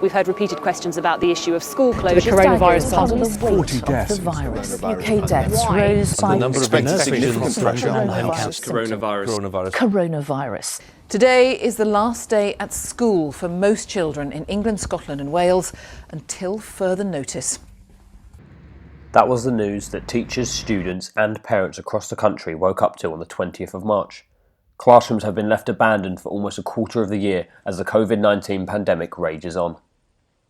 We've heard repeated questions about the issue of school closures. The coronavirus Under the weight 40 deaths. of the virus. UK deaths rose by The number of significant pressure on coronavirus. Today is the last day at school for most children in England, Scotland and Wales until further notice. That was the news that teachers, students and parents across the country woke up to on the 20th of March. Classrooms have been left abandoned for almost a quarter of the year as the COVID-19 pandemic rages on.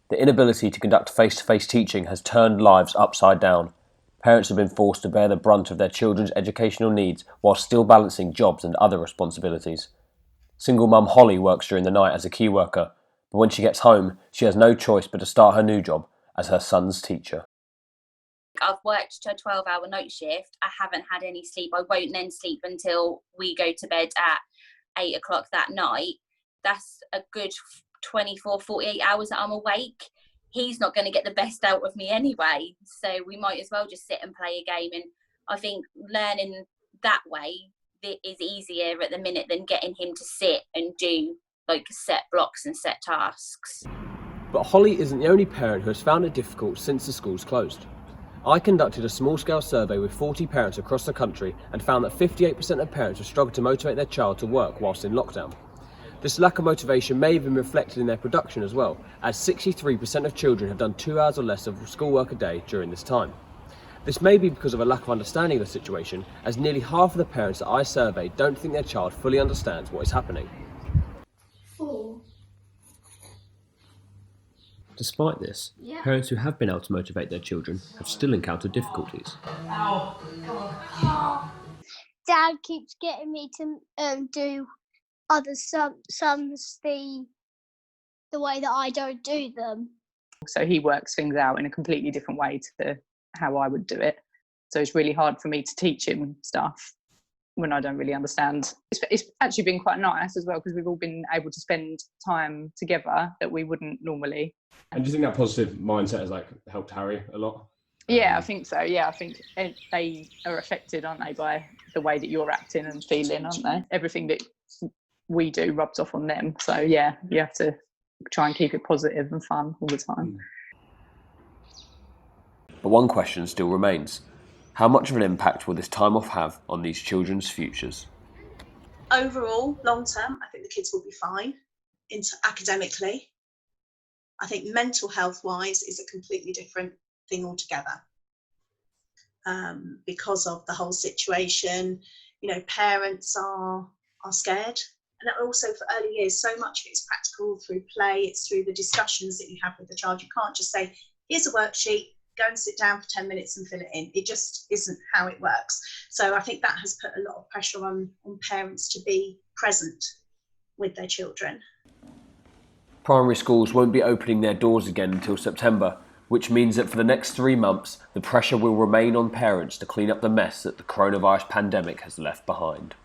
The inability to conduct face-to-face teaching has turned lives upside down. Parents have been forced to bear the brunt of their children's educational needs while still balancing jobs and other responsibilities. Single mum Holly works during the night as a key worker, but when she gets home, she has no choice but to start her new job as her son's teacher. I've worked a 12-hour night shift. I haven't had any sleep. I won't then sleep until we go to bed at 8 o'clock that night. That's a good 24, 48 hours that I'm awake. He's not going to get the best out of me anyway. So we might as well just sit and play a game. And I think learning that way is easier at the minute than getting him to sit and do like set blocks and set tasks. But Holly isn't the only parent who has found it difficult since the schools closed. I conducted a small-scale survey with 40 parents across the country and found that 58% of parents have struggled to motivate their child to work whilst in lockdown. This lack of motivation may have been reflected in their production as well, as 63% of children have done 2 hours or less of schoolwork a day during this time. This may be because of a lack of understanding of the situation, as nearly half of the parents that I surveyed don't think their child fully understands what is happening. 4. Despite this, parents who have been able to motivate their children have still encountered difficulties. Dad keeps getting me to do other sums the way that I don't do them. So he works things out in a completely different way to how I would do it. So it's really hard for me to teach him stuff when I don't really understand. It's actually been quite nice as well because we've all been able to spend time together that we wouldn't normally. And do you think that positive mindset has helped Harry a lot? Yeah, I think so. Yeah, I think they are affected, aren't they, by the way that you're acting and feeling, aren't they? Everything that we do rubs off on them. So yeah, you have to try and keep it positive and fun all the time. But one question still remains. How much of an impact will this time off have on these children's futures? Overall, long term, I think the kids will be fine. Academically, I think mental health wise is a completely different thing altogether. Because of the whole situation, parents are scared. And also for early years, so much of it's practical through play, it's through the discussions that you have with the child. You can't just say, here's a worksheet, go and sit down for 10 minutes and fill it in. It just isn't how it works. So I think that has put a lot of pressure on parents to be present with their children. Primary schools won't be opening their doors again until September, which means that for the next 3 months, the pressure will remain on parents to clean up the mess that the coronavirus pandemic has left behind.